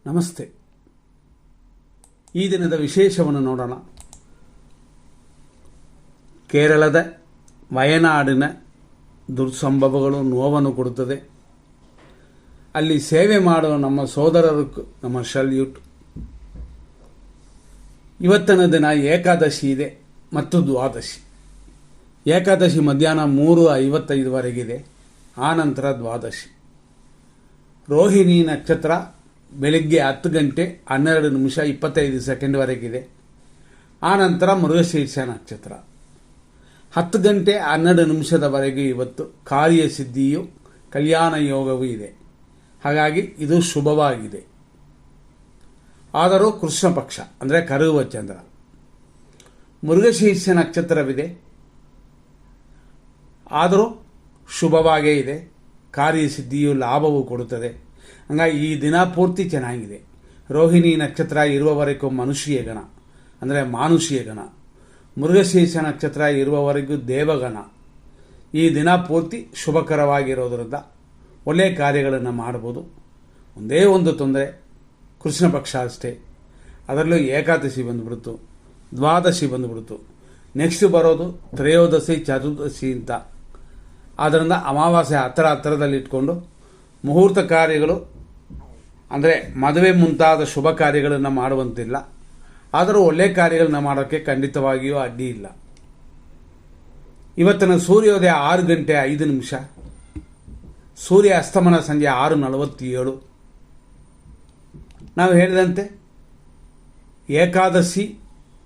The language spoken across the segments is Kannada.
ನಮಸ್ತೆ. ಈ ದಿನದ ವಿಶೇಷವನ್ನು ನೋಡೋಣ. ಕೇರಳದ ವಯನಾಡಿನ ದುರ್ಸಂಭವಗಳು ನೋವನ್ನು ಕೊಡುತ್ತದೆ. ಅಲ್ಲಿ ಸೇವೆ ಮಾಡುವ ನಮ್ಮ ಸೋದರರು ನಮ್ಮ ಸಲ್ಯೂಟ್. ಇವತ್ತಿನ ದಿನ ಏಕಾದಶಿ ಇದೆ ಮತ್ತು ದ್ವಾದಶಿ. ಏಕಾದಶಿ ಮಧ್ಯಾಹ್ನ 3:55 ಆ ನಂತರ ದ್ವಾದಶಿ. ರೋಹಿಣಿ ನಕ್ಷತ್ರ ಬೆಳಿಗ್ಗೆ 10:12:25 ಆ ನಂತರ ಮೃಗಶೀರ್ಷ ನಕ್ಷತ್ರ 10:12 ಇವತ್ತು ಕಾರ್ಯಸಿದ್ಧಿಯು ಕಲ್ಯಾಣ ಯೋಗವೂ ಇದೆ. ಹಾಗಾಗಿ ಇದು ಶುಭವಾಗಿದೆ. ಆದರೂ ಕೃಷ್ಣ ಪಕ್ಷ ಅಂದರೆ ಕರುವ ಚಂದ್ರ. ಮೃಗಶೀರ್ಷ ನಕ್ಷತ್ರವಿದೆ, ಆದರೂ ಶುಭವಾಗೇ ಇದೆ. ಕಾರ್ಯಸಿದ್ಧಿಯು ಲಾಭವು ಕೊಡುತ್ತದೆ. ಹಂಗಾಗಿ ಈ ದಿನ ಪೂರ್ತಿ ಚೆನ್ನಾಗಿದೆ. ರೋಹಿಣಿ ನಕ್ಷತ್ರ ಇರುವವರೆಗೂ ಮನುಷ್ಯ ಗಣ ಅಂದರೆ ಮಾನುಷೀಯ ಗಣ, ಮೃಗಶೀರ್ಷ ನಕ್ಷತ್ರ ಇರುವವರೆಗೂ ದೇವಗಣ. ಈ ದಿನ ಪೂರ್ತಿ ಶುಭಕರವಾಗಿರೋದರಿಂದ ಒಳ್ಳೆಯ ಕಾರ್ಯಗಳನ್ನು ಮಾಡಬಹುದು. ಒಂದೇ ಒಂದು ತೊಂದರೆ, ಕೃಷ್ಣ ಪಕ್ಷ ಅಷ್ಟೇ. ಅದರಲ್ಲೂ ಏಕಾದಶಿ ಬಂದುಬಿಡ್ತು, ದ್ವಾದಶಿ ಬಂದುಬಿಡ್ತು. ನೆಕ್ಸ್ಟ್ ಬರೋದು ತ್ರಯೋದಶಿ, ಚತುರ್ದಶಿ ಅಂತ. ಆದ್ದರಿಂದ ಅಮಾವಾಸ್ಯೆ ಹತ್ತಿರದಲ್ಲಿಟ್ಕೊಂಡು ಮುಹೂರ್ತ ಕಾರ್ಯಗಳು ಅಂದರೆ ಮದುವೆ ಮುಂತಾದ ಶುಭ ಕಾರ್ಯಗಳನ್ನು ಮಾಡುವಂತಿಲ್ಲ. ಆದರೂ ಒಳ್ಳೆಯ ಕಾರ್ಯಗಳನ್ನ ಮಾಡೋಕ್ಕೆ ಖಂಡಿತವಾಗಿಯೂ ಅಡ್ಡಿ ಇಲ್ಲ. ಇವತ್ತಿನ ಸೂರ್ಯೋದಯ 6:05, ಸೂರ್ಯ ಅಸ್ತಮನ ಸಂಜೆ 6:47. ನಾವು ಹೇಳಿದಂತೆ ಏಕಾದಶಿ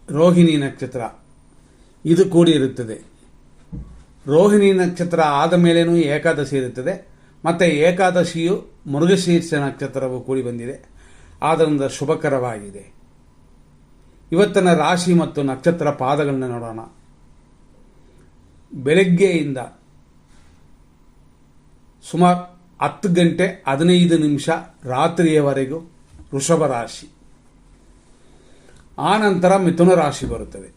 ರೋಹಿಣಿ ನಕ್ಷತ್ರ ಇದು ಕೂಡಿ ಇರುತ್ತದೆ. ರೋಹಿಣಿ ನಕ್ಷತ್ರ ಆದ ಮೇಲೇನೂ ಏಕಾದಶಿ ಇರುತ್ತದೆ. ಮತ್ತು ಏಕಾದಶಿಯು ಮೃಗಶೀರ್ಷ ನಕ್ಷತ್ರವು ಕೂಡಿ ಬಂದಿದೆ. ಆದ್ದರಿಂದ ಶುಭಕರವಾಗಿದೆ. ಇವತ್ತಿನ ರಾಶಿ ಮತ್ತು ನಕ್ಷತ್ರ ಪಾದಗಳನ್ನು ನೋಡೋಣ. ಬೆಳಗ್ಗೆಯಿಂದ ಸುಮಾರು 10:15 ರಾತ್ರಿಯವರೆಗೂ ವೃಷಭ ರಾಶಿ, ಆ ನಂತರ ಮಿಥುನ ರಾಶಿ ಬರುತ್ತದೆ.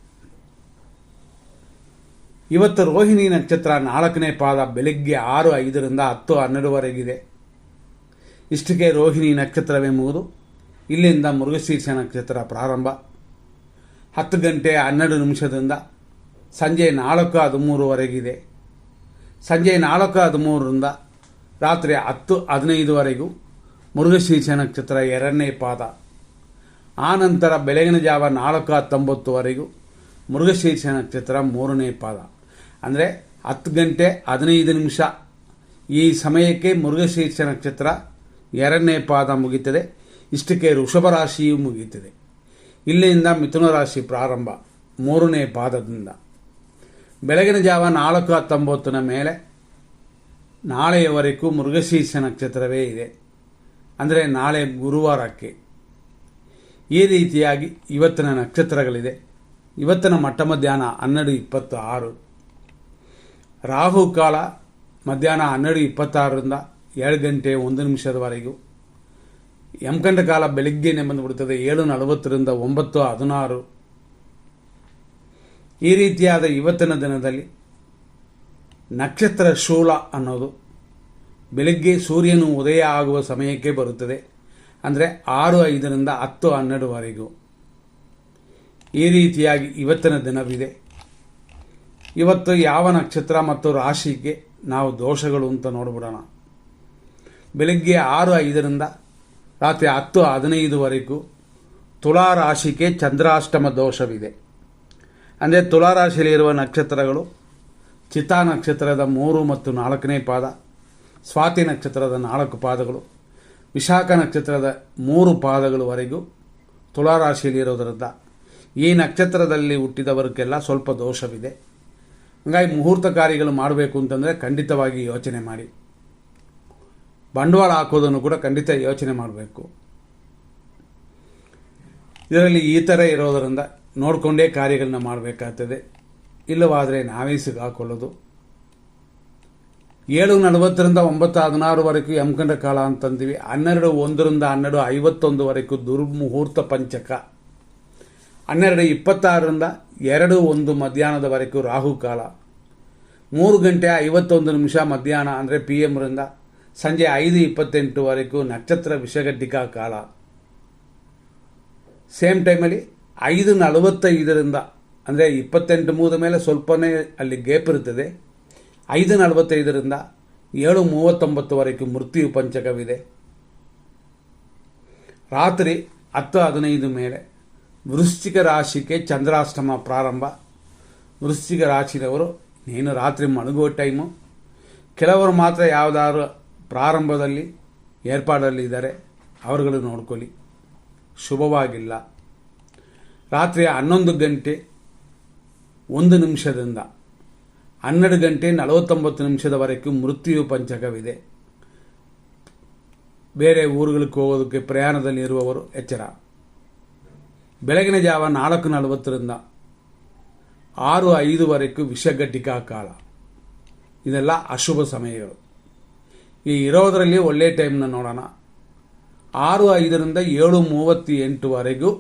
ಇವತ್ತು ರೋಹಿಣಿ ನಕ್ಷತ್ರ 4ನೇ ಪಾದ ಬೆಳಗ್ಗೆ 6:05 10:12 ಇಷ್ಟಕ್ಕೆ ರೋಹಿಣಿ ನಕ್ಷತ್ರವೆಂಬುದು. ಇಲ್ಲಿಂದ ಮೃಗಶೀರ್ಷ ನಕ್ಷತ್ರ ಪ್ರಾರಂಭ 10:12 ಸಂಜೆ 4:13 ಸಂಜೆ 4:13 ರಾತ್ರಿ 10:15 ಮೃಗಶೀರ್ಷ ನಕ್ಷತ್ರ 2ನೇ ಪಾದ. ಆ ನಂತರ ಬೆಳಗಿನ ಜಾವ 4:19 ಮೃಗಶೀರ್ಷ ನಕ್ಷತ್ರ 3ನೇ ಪಾದ. ಅಂದರೆ 10:15 ಈ ಸಮಯಕ್ಕೆ ಮೃಗಶೀರ್ಷ ನಕ್ಷತ್ರ 2ನೇ ಪಾದ ಮುಗಿಯುತ್ತದೆ. ಇಷ್ಟಕ್ಕೆ ವೃಷಭ ರಾಶಿಯೂ ಮುಗಿಯುತ್ತದೆ. ಇಲ್ಲಿಂದ ಮಿಥುನ ರಾಶಿ ಪ್ರಾರಂಭ 3ನೇ ಪಾದದಿಂದ. ಬೆಳಗಿನ ಜಾವ 4:19 ಮೇಲೆ ನಾಳೆಯವರೆಗೂ ಮೃಗಶೀರ್ಷ ನಕ್ಷತ್ರವೇ ಇದೆ. ಅಂದರೆ ನಾಳೆ ಗುರುವಾರಕ್ಕೆ. ಈ ರೀತಿಯಾಗಿ ಇವತ್ತಿನ ನಕ್ಷತ್ರಗಳಿದೆ. ಇವತ್ತಿನ ಮಟ್ಟ ಮಧ್ಯಾಹ್ನ 12:26. ರಾಹುಕಾಲ ಮಧ್ಯಾಹ್ನ 12:26 7:01 ಯಮಕಂಡ ಕಾಲ ಬೆಳಿಗ್ಗೆನೆ ಬಂದುಬಿಡುತ್ತದೆ 7:40 9:16. ಈ ರೀತಿಯಾದ ಇವತ್ತಿನ ದಿನದಲ್ಲಿ ನಕ್ಷತ್ರ ಶೂಲ ಅನ್ನೋದು ಬೆಳಿಗ್ಗೆ ಸೂರ್ಯನು ಉದಯ ಆಗುವ ಸಮಯಕ್ಕೆ ಬರುತ್ತದೆ. ಅಂದರೆ 6:05 10:12. ಈ ರೀತಿಯಾಗಿ ಇವತ್ತಿನ ದಿನವಿದೆ. ಇವತ್ತು ಯಾವ ನಕ್ಷತ್ರ ಮತ್ತು ರಾಶಿಗೆ ನಾವು ದೋಷಗಳು ಅಂತ ನೋಡಿಬಿಡೋಣ. ಬೆಳಗ್ಗೆ 6:05 ರಾತ್ರಿ 10:15 ತುಲಾ ರಾಶಿಗೆ ಚಂದ್ರಾಷ್ಟಮ ದೋಷವಿದೆ. ಅಂದರೆ ತುಲಾ ರಾಶಿಯಲ್ಲಿರುವ ನಕ್ಷತ್ರಗಳು ಚಿತಾ ನಕ್ಷತ್ರದ 3 ಮತ್ತು 4ನೇ ಪಾದ, ಸ್ವಾತಿ ನಕ್ಷತ್ರದ 4 ಪಾದಗಳು, ವಿಶಾಖ ನಕ್ಷತ್ರದ 3 ಪಾದಗಳವರೆಗೂ ತುಲಾ ರಾಶಿಯಲ್ಲಿರೋದರಿಂದ ಈ ನಕ್ಷತ್ರದಲ್ಲಿ ಹುಟ್ಟಿದವರಿಗೆಲ್ಲ ಸ್ವಲ್ಪ ದೋಷವಿದೆ. ಹಾಗಾಗಿ ಮುಹೂರ್ತ ಕಾರ್ಯಗಳು ಮಾಡಬೇಕು ಅಂತಂದರೆ ಖಂಡಿತವಾಗಿ ಯೋಚನೆ ಮಾಡಿ. ಬಂಡವಾಳ ಹಾಕೋದನ್ನು ಕೂಡ ಖಂಡಿತ ಯೋಚನೆ ಮಾಡಬೇಕು. ಇದರಲ್ಲಿ ಈ ಥರ ಇರೋದರಿಂದ ನೋಡಿಕೊಂಡೇ ಕಾರ್ಯಗಳನ್ನ ಮಾಡಬೇಕಾಗ್ತದೆ. ಇಲ್ಲವಾದರೆ ನಾವೇ ಸಿಗಾಕೊಳ್ಳೋದು. 7:40 9:16 ಯಮಕಂಡ ಕಾಲ ಅಂತಂತೀವಿ. 12:01 12:51 ದುರ್ಮುಹೂರ್ತ ಪಂಚಕ. 12:26 2:01 ಮಧ್ಯಾಹ್ನದವರೆಗೂ ರಾಹುಕಾಲ. 3:51 ಮಧ್ಯಾಹ್ನ ಅಂದರೆ PM ರಿಂದ ಸಂಜೆ 5:28 ನಕ್ಷತ್ರ ವಿಷಗಡ್ಡಿಕಾ ಕಾಲ. ಸೇಮ್ ಟೈಮಲ್ಲಿ 5:45 ಅಂದರೆ 28 ಮುಗಿದ ಮೇಲೆ ಸ್ವಲ್ಪನೇ ಅಲ್ಲಿ ಗೇಪ್ ಇರ್ತದೆ. 5:45 7:39 ಮೃತ್ಯು ಪಂಚಕವಿದೆ. ರಾತ್ರಿ 10:15 ಮೇಲೆ ವೃಶ್ಚಿಕ ರಾಶಿಗೆ ಚಂದ್ರಾಷ್ಟಮ ಪ್ರಾರಂಭ. ವೃಶ್ಚಿಕ ರಾಶಿಯವರು ನೀನು ರಾತ್ರಿ ಮಲಗುವ ಟೈಮು. ಕೆಲವರು ಮಾತ್ರ ಯಾವುದಾದ್ರು ಪ್ರಾರಂಭದಲ್ಲಿ ಏರ್ಪಾಡಲ್ಲಿ ಇದ್ದಾರೆ, ಅವರುಗಳು ನೋಡ್ಕೊಳ್ಳಿ, ಶುಭವಾಗಿಲ್ಲ. ರಾತ್ರಿ 11:01 12:49 ಮೃತ್ಯು ಪಂಚಕವಿದೆ. ಬೇರೆ ಊರುಗಳಿಗೆ ಹೋಗೋದಕ್ಕೆ ಪ್ರಯಾಣದಲ್ಲಿ ಇರುವವರು ಎಚ್ಚರ. ಬೆಳಗಿನ ಜಾವ 4:40 6:05 ವಿಷಘಟಿಕಾ ಕಾಲ. ಇದೆಲ್ಲ ಅಶುಭ ಸಮಯಗಳು. ಈ ಇರೋದರಲ್ಲಿ ಒಳ್ಳೆಯ ಟೈಮ್ನ ನೋಡೋಣ. 6:05 7:38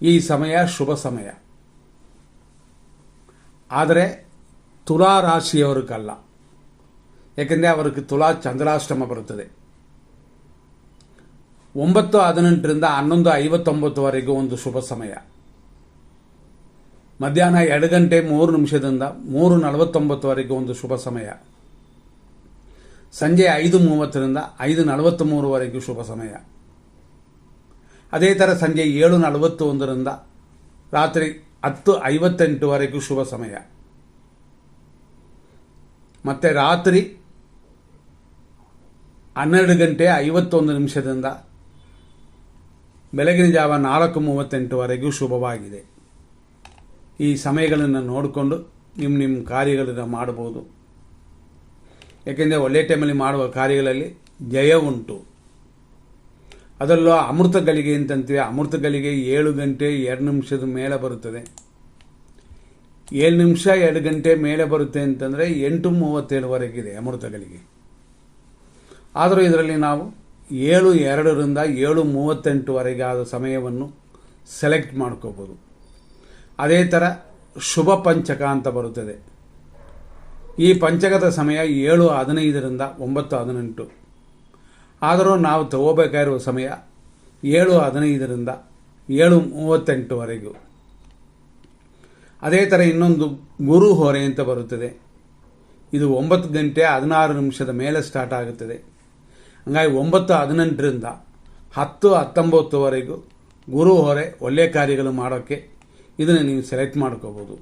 ಈ ಸಮಯ ಶುಭ ಸಮಯ. ಆದರೆ ತುಲಾ ರಾಶಿಯವರಿಗಲ್ಲ, ಯಾಕೆಂದರೆ ಅವರಿಗೆ ತುಲಾ ಚಂದ್ರಾಷ್ಟಮ ಬರುತ್ತದೆ. 9:18 11:59 ಒಂದು ಶುಭ ಸಮಯ. ಮಧ್ಯಾಹ್ನ 2:03 3:49 ಒಂದು ಶುಭ ಸಮಯ. ಸಂಜೆ 5:30 5:43 ಶುಭ ಸಮಯ. ಅದೇ ಥರ ಸಂಜೆ 7:41 ರಾತ್ರಿ 10:58 ಶುಭ ಸಮಯ. ಮತ್ತು ರಾತ್ರಿ 12:51 ಬೆಳಗಿನ ಜಾವ 4:38 ಶುಭವಾಗಿದೆ. ಈ ಸಮಯಗಳನ್ನು ನೋಡಿಕೊಂಡು ನಿಮ್ಮ ಕಾರ್ಯಗಳನ್ನು ಮಾಡಬಹುದು. ಏಕೆಂದರೆ ಒಳ್ಳೆಯ ಟೈಮಲ್ಲಿ ಮಾಡುವ ಕಾರ್ಯಗಳಲ್ಲಿ ಜಯ ಉಂಟು. ಅದರಲ್ಲೂ ಅಮೃತ ಗಳಿಗೆ ಅಂತಂತೀವಿ. ಅಮೃತ ಗಳಿಗೆ 7:02 ಮೇಲೆ ಬರುತ್ತದೆ. 7 ನಿಮಿಷ 2 ಗಂಟೆ ಮೇಲೆ ಬರುತ್ತೆ ಅಂತಂದರೆ 8:37 ಅಮೃತ ಗಳಿಗೆ. ಆದರೂ ಇದರಲ್ಲಿ ನಾವು 7:02 7:38 ಆದ ಸಮಯವನ್ನು ಸೆಲೆಕ್ಟ್ ಮಾಡ್ಕೋಬೋದು. ಅದೇ ಥರ ಶುಭ ಪಂಚಕ ಅಂತ ಬರುತ್ತದೆ. ಈ ಪಂಚಕದ ಸಮಯ 7:15 9:18. ಆದರೂ ನಾವು ತಗೋಬೇಕಾಗಿರುವ ಸಮಯ 7:15 7:38. ಅದೇ ಥರ ಇನ್ನೊಂದು ಗುರು ಹೊರೆ ಅಂತ ಬರುತ್ತದೆ. ಇದು 9:16 ಮೇಲೆ ಸ್ಟಾರ್ಟ್ ಆಗುತ್ತದೆ. ಹಂಗಾಗಿ 9:18 10:19 ಗುರು ಹೊರೆ ಒಳ್ಳೆಯ ಕಾರ್ಯಗಳು ಮಾಡೋಕ್ಕೆ ಇದನ್ನು ನೀವು ಸೆಲೆಕ್ಟ್ ಮಾಡ್ಕೋಬೋದು.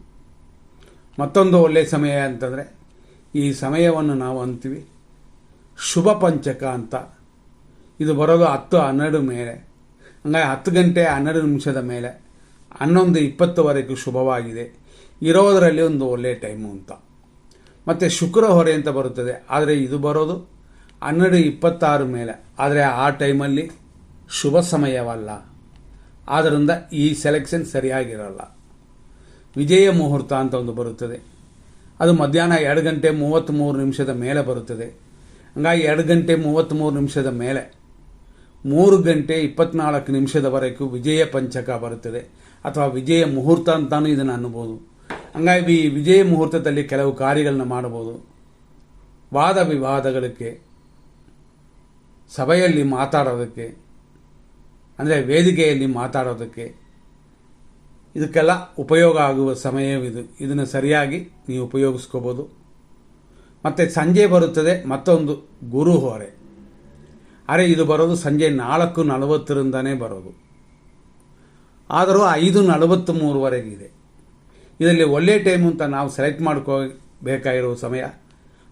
ಮತ್ತೊಂದು ಒಳ್ಳೆಯ ಸಮಯ ಅಂತಂದರೆ ಈ ಸಮಯವನ್ನು ನಾವು ಅಂತೀವಿ ಶುಭ ಪಂಚಕ ಅಂತ. ಇದು ಬರೋದು 10:12 ಮೇಲೆ. ಹಂಗಾಗಿ 10:12 ಮೇಲೆ 11:20 ಶುಭವಾಗಿದೆ. ಇರೋದರಲ್ಲಿ ಒಂದು ಒಳ್ಳೆಯ ಟೈಮು ಅಂತ. ಮತ್ತು ಶುಕ್ರ ಹೊರೆ ಅಂತ ಬರುತ್ತದೆ. ಆದರೆ ಇದು ಬರೋದು 12:26 ಮೇಲೆ. ಆದರೆ ಆ ಟೈಮಲ್ಲಿ ಶುಭ ಸಮಯವಲ್ಲ. ಆದ್ದರಿಂದ ಈ ಸೆಲೆಕ್ಷನ್ ಸರಿಯಾಗಿರಲ್ಲ. ವಿಜಯ ಮುಹೂರ್ತ ಅಂತ ಒಂದು ಬರುತ್ತದೆ. ಅದು ಮಧ್ಯಾಹ್ನ 2:33 ಮೇಲೆ ಬರುತ್ತದೆ. ಹಂಗಾಗಿ 2:33 ಮೇಲೆ 3:24 ವಿಜಯ ಪಂಚಕ ಬರುತ್ತದೆ, ಅಥವಾ ವಿಜಯ ಮುಹೂರ್ತ ಅಂತಾನೂ ಇದನ್ನು ಅನ್ನಬಹುದು. ಹಂಗಾಗಿ ಈ ವಿಜಯ ಮುಹೂರ್ತದಲ್ಲಿ ಕೆಲವು ಕಾರ್ಯಗಳನ್ನ ಮಾಡಬಹುದು. ವಾದ ವಿವಾದಗಳಿಗೆ, ಸಭೆಯಲ್ಲಿ ಮಾತಾಡೋದಕ್ಕೆ, ಅಂದರೆ ವೇದಿಕೆಯಲ್ಲಿ ಮಾತಾಡೋದಕ್ಕೆ, ಇದಕ್ಕೆಲ್ಲ ಉಪಯೋಗ ಆಗುವ ಸಮಯವಿದು. ಇದನ್ನು ಸರಿಯಾಗಿ ನೀವು ಉಪಯೋಗಿಸ್ಕೋಬೋದು. ಮತ್ತು ಸಂಜೆ ಬರುತ್ತದೆ ಮತ್ತೊಂದು ಗುರು ಹೊರೆ. ಆದರೆ ಇದು ಬರೋದು ಸಂಜೆ 4:40 ಬರೋದು. ಆದರೂ 5:43 ಇದೆ. ಇದರಲ್ಲಿ ಒಳ್ಳೆಯ ಟೈಮು ಅಂತ ನಾವು ಸೆಲೆಕ್ಟ್ ಮಾಡ್ಕೋಬೇಕಾಗಿರುವ ಸಮಯ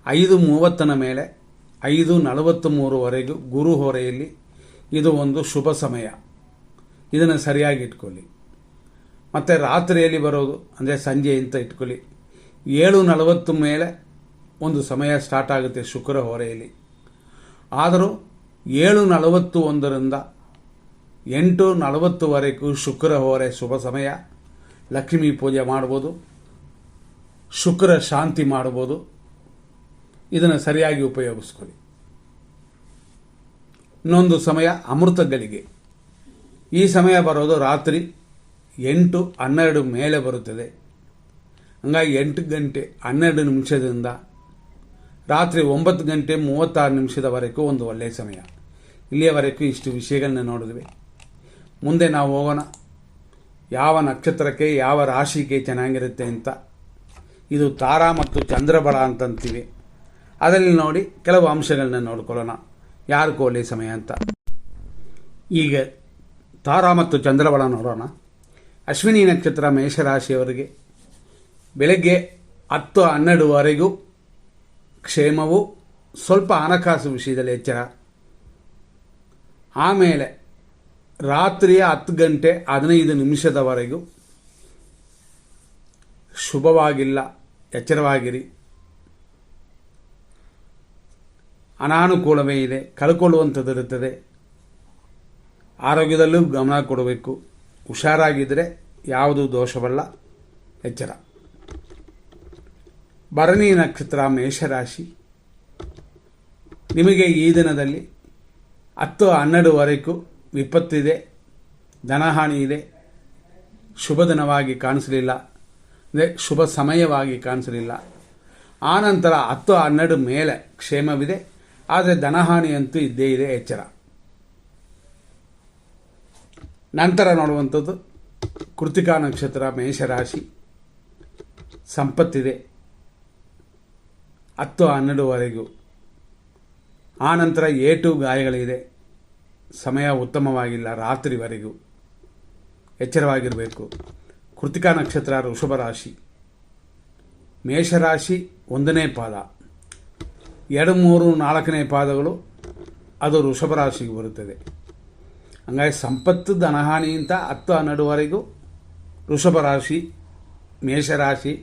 5:30 ಮೇಲೆ 5:43 ಗುರು ಹೊರೆಯಲ್ಲಿ ಇದು ಒಂದು ಶುಭ ಸಮಯ. ಇದನ್ನು ಸರಿಯಾಗಿ ಇಟ್ಕೊಳ್ಳಿ. ಮತ್ತು ರಾತ್ರಿಯಲ್ಲಿ ಬರೋದು ಅಂದರೆ ಸಂಜೆ ಅಂತ ಇಟ್ಕೊಳ್ಳಿ 7:40 ಮೇಲೆ ಒಂದು ಸಮಯ ಸ್ಟಾರ್ಟ್ ಆಗುತ್ತೆ ಶುಕ್ರ ಹೊರೆಯಲ್ಲಿ. ಆದರೂ 7:41 8:40 ಶುಕ್ರ ಹೊರೆ ಶುಭ ಸಮಯ. ಲಕ್ಷ್ಮೀ ಪೂಜೆ ಮಾಡ್ಬೋದು, ಶುಕ್ರ ಶಾಂತಿ ಮಾಡ್ಬೋದು. ಇದನ್ನು ಸರಿಯಾಗಿ ಉಪಯೋಗಿಸ್ಕೊಳ್ಳಿ. ಇನ್ನೊಂದು ಸಮಯ ಅಮೃತಗಳಿಗೆ. ಈ ಸಮಯ ಬರೋದು ರಾತ್ರಿ 8:12 ಮೇಲೆ ಬರುತ್ತದೆ. ಹಂಗಾಗಿ 8:12 ರಾತ್ರಿ 9:36 ಒಂದು ಒಳ್ಳೆಯ ಸಮಯ. ಇಲ್ಲಿಯವರೆಗೂ ಇಷ್ಟು ವಿಷಯಗಳನ್ನ ನೋಡಿದ್ವಿ. ಮುಂದೆ ನಾವು ಹೋಗೋಣ ಯಾವ ನಕ್ಷತ್ರಕ್ಕೆ ಯಾವ ರಾಶಿಗೆ ಚೆನ್ನಾಗಿರುತ್ತೆ ಅಂತ. ಇದು ತಾರಾ ಮತ್ತು ಚಂದ್ರಬಲ ಅಂತಂತೀವಿ. ಅದರಲ್ಲಿ ನೋಡಿ ಕೆಲವು ಅಂಶಗಳನ್ನ ನೋಡ್ಕೊಳ್ಳೋಣ ಯಾರಿಗೂ ಒಳ್ಳೆಯ ಸಮಯ ಅಂತ. ಈಗ ತಾರಾ ಮತ್ತು ಚಂದ್ರಬಲ ನೋಡೋಣ. ಅಶ್ವಿನಿ ನಕ್ಷತ್ರ ಮೇಷರಾಶಿಯವರಿಗೆ ಬೆಳಗ್ಗೆ 10-12ವರೆಗೂ ಕ್ಷೇಮವು, ಸ್ವಲ್ಪ ಹಣಕಾಸು ವಿಷಯದಲ್ಲಿ ಎಚ್ಚರ. ಆಮೇಲೆ ರಾತ್ರಿಯ 10 ಗಂಟೆ 15 ನಿಮಿಷದವರೆಗೂ ಶುಭವಾಗಿಲ್ಲ, ಎಚ್ಚರವಾಗಿರಿ. ಅನಾನುಕೂಲವೇ ಇದೆ, ಕಳ್ಕೊಳ್ಳುವಂಥದ್ದು ಇರುತ್ತದೆ. ಆರೋಗ್ಯದಲ್ಲೂ ಗಮನ ಕೊಡಬೇಕು. ಹುಷಾರಾಗಿದ್ದರೆ ಯಾವುದೂ ದೋಷವಲ್ಲ, ಎಚ್ಚರ. ಭರಣಿ ನಕ್ಷತ್ರ ಮೇಷರಾಶಿ, ನಿಮಗೆ ಈ ದಿನದಲ್ಲಿ 10-12ವರೆಗೂ ವಿಪತ್ತಿದೆ, ಧನಹಾನಿ ಇದೆ. ಶುಭ ದಿನವಾಗಿ ಕಾಣಿಸಲಿಲ್ಲ, ಅಂದರೆ ಶುಭ ಸಮಯವಾಗಿ ಕಾಣಿಸಲಿಲ್ಲ. ಆನಂತರ 10-12 ಮೇಲೆ ಕ್ಷೇಮವಿದೆ, ಆದರೆ ಧನಹಾನಿ ಅಂತೂ ಇದ್ದೇ ಇದೆ, ಎಚ್ಚರ. ನಂತರ ನೋಡುವಂಥದ್ದು ಕೃತಿಕಾ ನಕ್ಷತ್ರ ಮೇಷರಾಶಿ, ಸಂಪತ್ತಿದೆ 10-12ವರೆಗೂ. ಆನಂತರ ಏಟು ಗಾಯಗಳಿದೆ, ಸಮಯ ಉತ್ತಮವಾಗಿಲ್ಲ, ರಾತ್ರಿವರೆಗೂ ಎಚ್ಚರವಾಗಿರಬೇಕು. ಕೃತಿಕಾ ನಕ್ಷತ್ರ ವೃಷಭ ರಾಶಿ, ಮೇಷರಾಶಿ 1ನೇ ಪಾದ, 2, 3, 4ನೇ ಪಾದಗಳು ಅದು ವೃಷಭ ರಾಶಿಗೆ ಬರುತ್ತದೆ. ಹಂಗಾಗಿ ಸಂಪತ್ತು ಧನಹಾನಿಯಿಂದ 10-12ವರೆಗೂ ವೃಷಭ ರಾಶಿ, ಮೇಷರಾಶಿ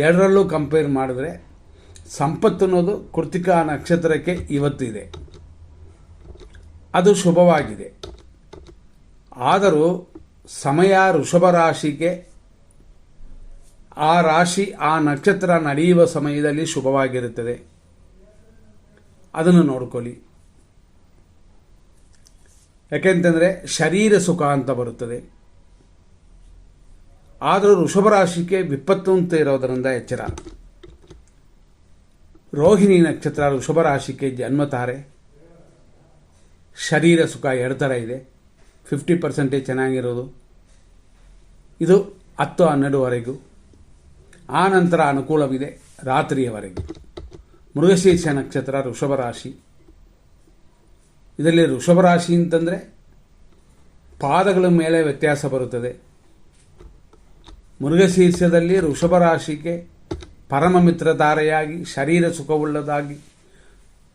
ಎರಡರಲ್ಲೂ ಕಂಪೇರ್ ಮಾಡಿದ್ರೆ ಸಂಪತ್ತು ಅನ್ನೋದು ಕೃತಿಕಾ ನಕ್ಷತ್ರಕ್ಕೆ ಇವತ್ತು ಇದೆ, ಅದು ಶುಭವಾಗಿದೆ. ಆದರೂ ಸಮಯ ವೃಷಭ ರಾಶಿಗೆ ಆ ರಾಶಿ ಆ ನಕ್ಷತ್ರ ನಡೆಯುವ ಸಮಯದಲ್ಲಿ ಶುಭವಾಗಿರುತ್ತದೆ, ಅದನ್ನು ನೋಡ್ಕೊಳ್ಳಿ. ಯಾಕೆಂತಂದರೆ ಶರೀರ ಸುಖ ಅಂತ ಬರುತ್ತದೆ. ಆದರೂ ವೃಷಭ ರಾಶಿಗೆ ವಿಪತ್ತು ಅಂತ ಇರೋದರಿಂದ ಎಚ್ಚರ. ರೋಹಿಣಿ ನಕ್ಷತ್ರ ವೃಷಭ ರಾಶಿಗೆ ಜನ್ಮತಾರೆ. ಶರೀರ ಸುಖ 2 ಥರ ಇದೆ. 50% ಚೆನ್ನಾಗಿರೋದು ಇದು 10-12ವರೆಗೂ. ಆ ನಂತರ ಅನುಕೂಲವಿದೆ ರಾತ್ರಿಯವರೆಗೂ. ಮೃಗಶೀರ್ಷ ನಕ್ಷತ್ರ ವೃಷಭ ರಾಶಿ, ಇದರಲ್ಲಿ ವೃಷಭ ರಾಶಿ ಅಂತಂದರೆ ಪಾದಗಳ ಮೇಲೆ ವ್ಯತ್ಯಾಸ ಬರುತ್ತದೆ. ಮೃಗಶೀರ್ಷದಲ್ಲಿ ವೃಷಭ ರಾಶಿಗೆ ಪರಮ ಮಿತ್ರಧಾರೆಯಾಗಿ ಶರೀರ ಸುಖವುಳ್ಳದಾಗಿ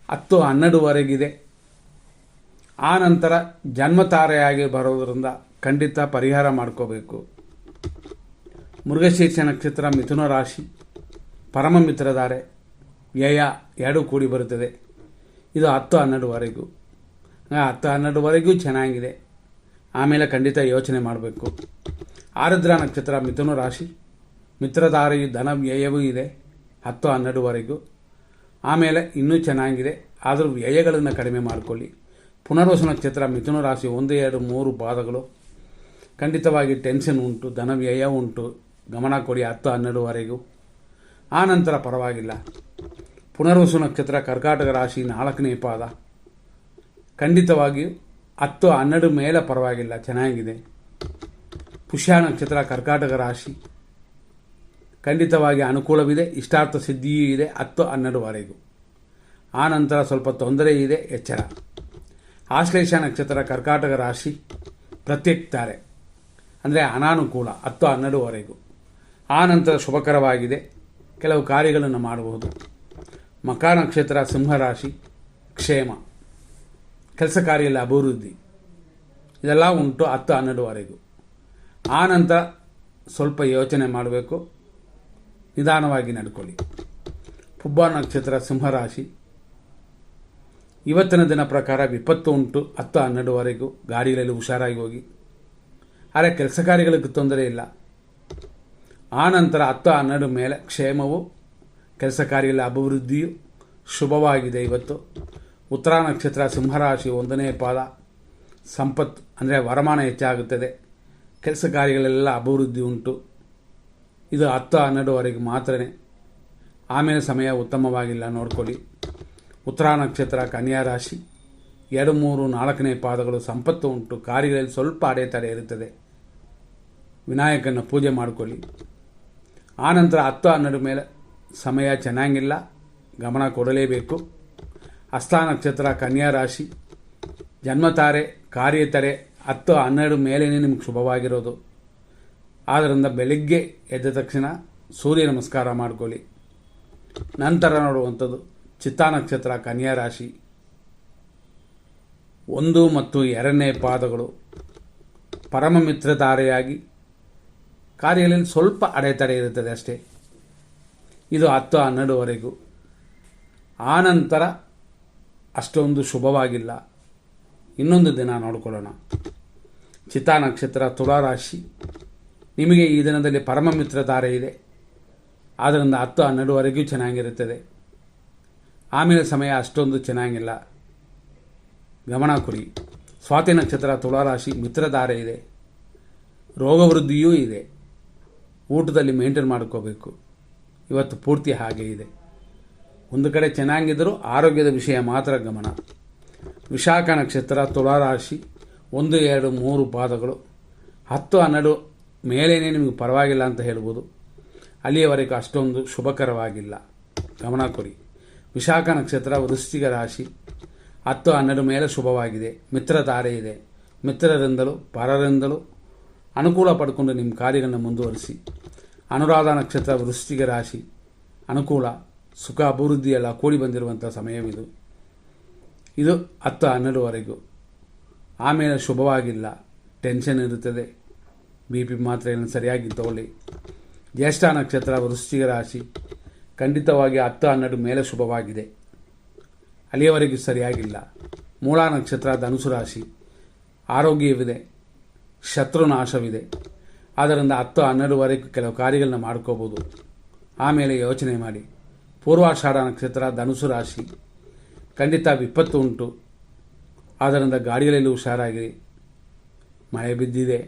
10-12ವರೆಗಿದೆ. ಆ ನಂತರ ಜನ್ಮತಾರೆಯಾಗಿ ಬರೋದರಿಂದ ಖಂಡಿತ ಪರಿಹಾರ ಮಾಡ್ಕೋಬೇಕು. ಮೃಗಶೀರ್ಷ ನಕ್ಷತ್ರ ಮಿಥುನ ರಾಶಿ, ಪರಮ ಮಿತ್ರಧಾರೆ ವ್ಯಯ 2 ಕೂಡಿ ಬರುತ್ತದೆ. ಇದು 10-12ವರೆಗೂ. 10-12ವರೆಗೂ ಚೆನ್ನಾಗಿದೆ. ಆಮೇಲೆ ಖಂಡಿತ ಯೋಚನೆ ಮಾಡಬೇಕು. ಆರುದ್ರ ನಕ್ಷತ್ರ ಮಿಥುನ ರಾಶಿ, ಮಿತ್ರಧಾರೆಯು ಧನ ವ್ಯಯವೂ ಇದೆ 10-12ವರೆಗೂ. ಆಮೇಲೆ ಇನ್ನೂ ಚೆನ್ನಾಗಿದೆ, ಆದರೂ ವ್ಯಯಗಳನ್ನು ಕಡಿಮೆ ಮಾಡಿಕೊಳ್ಳಿ. ಪುನರ್ವಸು ನಕ್ಷತ್ರ ಮಿಥುನ ರಾಶಿ 1, 2, 3 ಪಾದಗಳು ಖಂಡಿತವಾಗಿ ಟೆನ್ಷನ್ ಉಂಟು, ಧನ ವ್ಯಯ ಉಂಟು, ಗಮನ ಕೊಡಿ 10-12ವರೆಗೂ. ಆ ನಂತರ ಪರವಾಗಿಲ್ಲ. ಪುನರ್ವಸು ನಕ್ಷತ್ರ ಕರ್ಕಾಟಕ ರಾಶಿ 4ನೇ ಪಾದ, ಖಂಡಿತವಾಗಿಯೂ 10-12 ಮೇಲೆ ಪರವಾಗಿಲ್ಲ, ಚೆನ್ನಾಗಿದೆ. ಪುಷ್ಯ ನಕ್ಷತ್ರ ಕರ್ಕಾಟಕ ರಾಶಿ, ಖಂಡಿತವಾಗಿ ಅನುಕೂಲವಿದೆ, ಇಷ್ಟಾರ್ಥ ಸಿದ್ಧಿಯೂ ಇದೆ 10-12ವರೆಗೂ. ಆ ನಂತರ ಸ್ವಲ್ಪ ತೊಂದರೆ ಇದೆ, ಎಚ್ಚರ. ಆಶ್ಲೇಷ ನಕ್ಷತ್ರ ಕರ್ಕಾಟಕ ರಾಶಿ, ಪ್ರತ್ಯೇಕ್ತಾರೆ ಅಂದರೆ ಅನಾನುಕೂಲ 10-12ವರೆಗೂ. ಆ ನಂತರ ಶುಭಕರವಾಗಿದೆ, ಕೆಲವು ಕಾರ್ಯಗಳನ್ನು ಮಾಡಬಹುದು. ಮಕ ನಕ್ಷತ್ರ ಸಿಂಹರಾಶಿ, ಕ್ಷೇಮ, ಕೆಲಸ ಕಾರ್ಯದಲ್ಲಿ ಅಭಿವೃದ್ಧಿ ಇದೆಲ್ಲ ಉಂಟು 10-12ವರೆಗೂ. ಆ ನಂತರ ಸ್ವಲ್ಪ ಯೋಚನೆ ಮಾಡಬೇಕು, ನಿಧಾನವಾಗಿ ನಡ್ಕೊಳ್ಳಿ. ಪುಬ್ಬ ನಕ್ಷತ್ರ ಸಿಂಹರಾಶಿ, ಇವತ್ತಿನ ದಿನ ಪ್ರಕಾರ ವಿಪತ್ತು ಉಂಟು 10-12ವರೆಗೂ. ಗಾಡಿಗಳಲ್ಲಿ ಹುಷಾರಾಗಿ ಹೋಗಿ, ಆದರೆ ಕೆಲಸ ಕಾರ್ಯಗಳಿಗೆ ತೊಂದರೆ ಇಲ್ಲ. ಆ ನಂತರ 10-12 ಮೇಲೆ ಕ್ಷೇಮವು, ಕೆಲಸ ಕಾರ್ಯಗಳ ಅಭಿವೃದ್ಧಿಯು ಶುಭವಾಗಿದೆ ಇವತ್ತು. ಉತ್ತರ ನಕ್ಷತ್ರ ಸಿಂಹರಾಶಿ 1ನೇ ಪಾದ, ಸಂಪತ್ತು ಅಂದರೆ ವರಮಾನ ಹೆಚ್ಚಾಗುತ್ತದೆ, ಕೆಲಸ ಕಾರ್ಯಗಳೆಲ್ಲ ಅಭಿವೃದ್ಧಿ ಉಂಟು. ಇದು 10-12ವರೆಗೆ ಮಾತ್ರನೇ. ಆಮೇಲೆ ಸಮಯ ಉತ್ತಮವಾಗಿಲ್ಲ, ನೋಡ್ಕೊಳ್ಳಿ. ಉತ್ತರ ನಕ್ಷತ್ರ ಕನ್ಯಾ ರಾಶಿ, 2, 3, 4ನೇ ಪಾದಗಳು ಸಂಪತ್ತು ಉಂಟು. ಕಾರ್ಯಗಳಲ್ಲಿ ಸ್ವಲ್ಪ ಅಡೆತಡೆ ಇರುತ್ತದೆ. ವಿನಾಯಕನ ಪೂಜೆ ಮಾಡಿಕೊಳ್ಳಿ. ಆನಂತರ 10, 12 ಮೇಲೆ ಸಮಯ ಚೆನ್ನಾಗಿಲ್ಲ, ಗಮನ ಕೊಡಲೇಬೇಕು. ಹಸ್ತ ನಕ್ಷತ್ರ, ಕನ್ಯಾ ರಾಶಿ, ಜನ್ಮತಾರೆ, ಕಾರ್ಯತರೆ 10, 12 ಮೇಲೇ ನಿಮ್ಗೆ ಶುಭವಾಗಿರೋದು. ಆದ್ದರಿಂದ ಬೆಳಿಗ್ಗೆ ಎದ್ದ ತಕ್ಷಣ ಸೂರ್ಯ ನಮಸ್ಕಾರ ಮಾಡಿಕೊಳ್ಳಿ. ನಂತರ ನೋಡುವಂಥದ್ದು ಚಿತ್ತಾ ನಕ್ಷತ್ರ, ಕನ್ಯಾ ರಾಶಿ, 1 ಮತ್ತು 2ನೇ ಪಾದಗಳು ಪರಮ ಮಿತ್ರಧಾರೆಯಾಗಿ ಕಾರ್ಯಗಳಲ್ಲಿ ಸ್ವಲ್ಪ ಅಡೆತಡೆ ಇರುತ್ತದೆ ಅಷ್ಟೇ. ಇದು 10, 12ವರೆಗೂ. ಆನಂತರ ಅಷ್ಟೊಂದು ಶುಭವಾಗಿಲ್ಲ. ಇನ್ನೊಂದು ದಿನ ನೋಡಿಕೊಳ್ಳೋಣ. ಚಿತ್ತಾ ನಕ್ಷತ್ರ, ತುಲಾ ರಾಶಿ, ನಿಮಗೆ ಈ ದಿನದಲ್ಲಿ ಪರಮ ಮಿತ್ರಧಾರೆ ಇದೆ. ಆದ್ದರಿಂದ 10, 12ವರೆಗೂ ಚೆನ್ನಾಗಿರುತ್ತದೆ. ಆಮೇಲೆ ಸಮಯ ಅಷ್ಟೊಂದು ಚೆನ್ನಾಗಿಲ್ಲ, ಗಮನ ಕೊಡಿ. ಸ್ವಾತಿ ನಕ್ಷತ್ರ, ತುಲಾ ರಾಶಿ, ಮಿತ್ರಧಾರೆ ಇದೆ, ರೋಗವೃದ್ಧಿಯೂ ಇದೆ. ಊಟದಲ್ಲಿ ಮೇಂಟೈನ್ ಮಾಡ್ಕೋಬೇಕು. ಇವತ್ತು ಪೂರ್ತಿ ಹಾಗೆ ಇದೆ. ಒಂದು ಕಡೆ ಚೆನ್ನಾಗಿದ್ದರೂ ಆರೋಗ್ಯದ ವಿಷಯ ಮಾತ್ರ ಗಮನ. ವಿಶಾಖ ನಕ್ಷತ್ರ, ತುಲಾ ರಾಶಿ, 1, 2, 3 ಪಾದಗಳು 10, 12 ಮೇಲೇನೆ ನಿಮಗೆ ಪರವಾಗಿಲ್ಲ ಅಂತ ಹೇಳ್ಬೋದು. ಅಲ್ಲಿಯವರೆಗೂ ಅಷ್ಟೊಂದು ಶುಭಕರವಾಗಿಲ್ಲ, ಗಮನ ಕೊಡಿ. ವಿಶಾಖ ನಕ್ಷತ್ರ, ವೃಶ್ಚಿಕ ರಾಶಿ, 10, 12 ಮೇಲೆ ಶುಭವಾಗಿದೆ. ಮಿತ್ರಧಾರೆ ಇದೆ. ಮಿತ್ರರಿಂದಲೂ ಪರರಿಂದಲೂ ಅನುಕೂಲ ಪಡ್ಕೊಂಡು ನಿಮ್ಮ ಕಾರ್ಯಗಳನ್ನು ಮುಂದುವರಿಸಿ. ಅನುರಾಧ ನಕ್ಷತ್ರ, ವೃಶ್ಚಿಕ ರಾಶಿ, ಅನುಕೂಲ, ಸುಖ, ಅಭಿವೃದ್ಧಿ ಎಲ್ಲ ಕೂಡಿ ಬಂದಿರುವಂಥ ಸಮಯವಿದು. ಇದು 10, 12ವರೆಗೂ. ಆಮೇಲೆ ಶುಭವಾಗಿಲ್ಲ, ಟೆನ್ಷನ್ ಇರುತ್ತದೆ. BP ಮಾತ್ರೆಯನ್ನು ಸರಿಯಾಗಿ ತಗೊಳ್ಳಿ. ಜ್ಯೇಷ್ಠ ನಕ್ಷತ್ರ, ವೃಶ್ಚಿಕ ರಾಶಿ, ಖಂಡಿತವಾಗಿ 10, 12 ಮೇಲೆ ಶುಭವಾಗಿದೆ. ಅಲ್ಲಿಯವರೆಗೂ ಸರಿಯಾಗಿಲ್ಲ. ಮೂಲ ನಕ್ಷತ್ರ, ಧನುಸು ರಾಶಿ, ಆರೋಗ್ಯವಿದೆ, ಶತ್ರುನಾಶವಿದೆ. ಆದ್ದರಿಂದ 10, 12ವರೆಗೂ ಕೆಲವು ಕಾರ್ಯಗಳನ್ನ ಮಾಡ್ಕೋಬೋದು. ಆಮೇಲೆ ಯೋಚನೆ ಮಾಡಿ. ಪೂರ್ವಾಷಾಢ ನಕ್ಷತ್ರ, ಧನುಸು ರಾಶಿ, ಖಂಡಿತ ವಿಪತ್ತು ಉಂಟು. ಆದ್ದರಿಂದ ಗಾಡಿಗಳಲ್ಲಿ ಹುಷಾರಾಗಿರಿ. ಮಳೆ ಬಿದ್ದಿದೆ.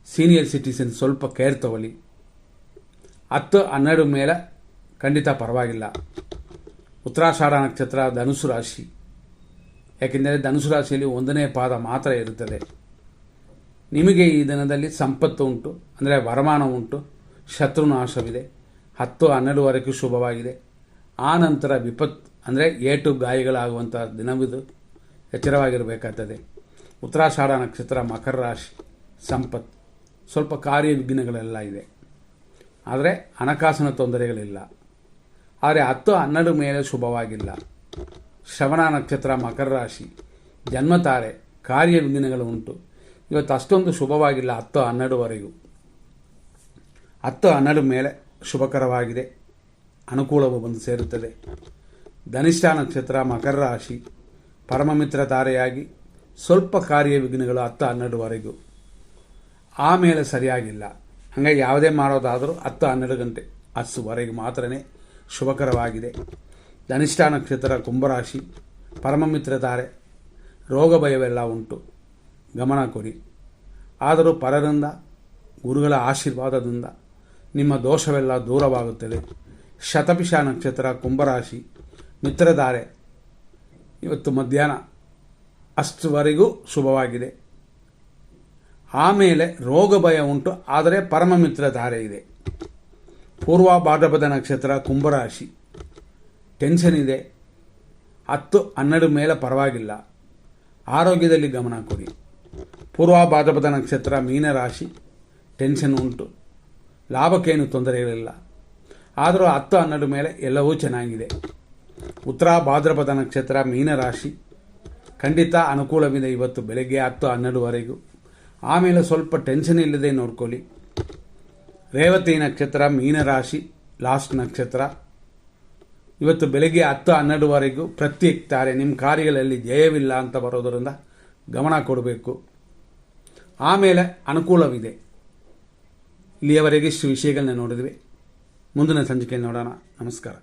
ಸೀನಿಯರ್ ಸಿಟಿಸನ್ ಸ್ವಲ್ಪ ಕೇರ್ ತಗೊಳ್ಳಿ. 10, 12 ಮೇಲೆ ಖಂಡಿತ ಪರವಾಗಿಲ್ಲ. ಉತ್ತರಾಷಾಢ ನಕ್ಷತ್ರ, ಧನುಸು ರಾಶಿ, ಯಾಕೆಂದರೆ ಧನುಸು ರಾಶಿಯಲ್ಲಿ 1ನೇ ಪಾದ ಮಾತ್ರ ಇರುತ್ತದೆ. ನಿಮಗೆ ಈ ದಿನದಲ್ಲಿ ಸಂಪತ್ತು ಉಂಟು, ಅಂದರೆ ವರಮಾನ ಉಂಟು, ಶತ್ರುನಾಶವಿದೆ. 10, 12ವರೆಗೂ ಶುಭವಾಗಿದೆ. ಆ ನಂತರ ವಿಪತ್ತು ಅಂದರೆ ಏಟು ಗಾಯಗಳಾಗುವಂಥ ದಿನವಿದು. ಎಚ್ಚರವಾಗಿರಬೇಕಾಗ್ತದೆ. ಉತ್ತರಾಷಾಢ ನಕ್ಷತ್ರ, ಮಕರ ರಾಶಿ, ಸಂಪತ್ತು, ಸ್ವಲ್ಪ ಕಾರ್ಯ ವಿಘ್ನಗಳೆಲ್ಲ ಇದೆ. ಆದರೆ ಹಣಕಾಸಿನ ತೊಂದರೆಗಳಿಲ್ಲ. ಆದರೆ 10, 12 ಮೇಲೆ ಶುಭವಾಗಿಲ್ಲ. ಶ್ರವಣ ನಕ್ಷತ್ರ, ಮಕರ ರಾಶಿ, ಜನ್ಮತಾರೆ, ಕಾರ್ಯ ವಿಘ್ನಗಳು ಉಂಟು. ಇವತ್ತು ಅಷ್ಟೊಂದು ಶುಭವಾಗಿಲ್ಲ 10, 12ವರೆಗೂ. 10, 12 ಮೇಲೆ ಶುಭಕರವಾಗಿದೆ. ಅನುಕೂಲವು ಬಂದು ಸೇರುತ್ತದೆ. ಧನಿಷ್ಠ ನಕ್ಷತ್ರ, ಮಕರ ರಾಶಿ, ಪರಮಮಿತ್ರ ತಾರೆಯಾಗಿ ಸ್ವಲ್ಪ ಕಾರ್ಯ ವಿಘ್ನಗಳು 10, 12ವರೆಗೂ. ಆಮೇಲೆ ಸರಿಯಾಗಿಲ್ಲ. ಹಾಗಾಗಿ ಯಾವುದೇ ಮಾಡೋದಾದರೂ 10, 12 ಗಂಟೆ ಅಷ್ಟುವರೆಗೆ ಮಾತ್ರನೇ ಶುಭಕರವಾಗಿದೆ. ಧನಿಷ್ಠ ನಕ್ಷತ್ರ, ಕುಂಭರಾಶಿ, ಪರಮಮಿತ್ರ ತಾರೆ, ರೋಗ ಭಯವೆಲ್ಲ ಉಂಟು, ಗಮನ ಕೊಡಿ. ಆದರೂ ಪರರಿಂದ, ಗುರುಗಳ ಆಶೀರ್ವಾದದಿಂದ ನಿಮ್ಮ ದೋಷವೆಲ್ಲ ದೂರವಾಗುತ್ತದೆ. ಶತಭಿಷ ನಕ್ಷತ್ರ, ಕುಂಭರಾಶಿ, ಮಿತ್ರಧಾರೆ, ಇವತ್ತು ಮಧ್ಯಾಹ್ನ ಅಷ್ಟುವರೆಗೂ ಶುಭವಾಗಿದೆ. ಆಮೇಲೆ ರೋಗ ಭಯ ಉಂಟು, ಆದರೆ ಪರಮ ಮಿತ್ರಧಾರೆ ಇದೆ. ಪೂರ್ವ ಭಾದ್ರಪದ ನಕ್ಷತ್ರ, ಕುಂಭರಾಶಿ, ಟೆನ್ಷನ್ ಇದೆ. 10, 12 ಮೇಲೆ ಪರವಾಗಿಲ್ಲ. ಆರೋಗ್ಯದಲ್ಲಿ ಗಮನ ಕೊಡಿ. ಪೂರ್ವ ಭಾದ್ರಪದ ನಕ್ಷತ್ರ, ಮೀನರಾಶಿ, ಟೆನ್ಷನ್ ಉಂಟು, ಲಾಭಕ್ಕೇನು ತೊಂದರೆಗಳಿಲ್ಲ. ಆದರೂ 10, 12 ಮೇಲೆ ಎಲ್ಲವೂ ಚೆನ್ನಾಗಿದೆ. ಉತ್ತರ ಭಾದ್ರಪದ ನಕ್ಷತ್ರ, ಮೀನರಾಶಿ, ಖಂಡಿತ ಅನುಕೂಲವಿದೆ ಇವತ್ತು ಬೆಳಗ್ಗೆ 10, 12ವರೆಗೂ. ಆಮೇಲೆ ಸ್ವಲ್ಪ ಟೆನ್ಷನ್ ಇಲ್ಲದೆ ನೋಡ್ಕೊಳ್ಳಿ. ರೇವತಿ ನಕ್ಷತ್ರ, ಮೀನರಾಶಿ, ಲಾಸ್ಟ್ ನಕ್ಷತ್ರ, ಇವತ್ತು ಬೆಳಗ್ಗೆ 10, 12ವರೆಗೂ ಪ್ರತ್ಯೇಕ್ತಾರೆ. ನಿಮ್ಮ ಕಾರ್ಯಗಳಲ್ಲಿ ಜಯವಿಲ್ಲ ಅಂತ ಬರೋದರಿಂದ ಗಮನ ಕೊಡಬೇಕು. ಆಮೇಲೆ ಅನುಕೂಲವಿದೆ. ಇಲ್ಲಿಯವರೆಗೆ ಇಷ್ಟು ವಿಷಯಗಳನ್ನ ನೋಡಿದ್ವಿ. ಮುಂದಿನ ಸಂಚಿಕೆಯಲ್ಲಿ ನೋಡೋಣ. ನಮಸ್ಕಾರ.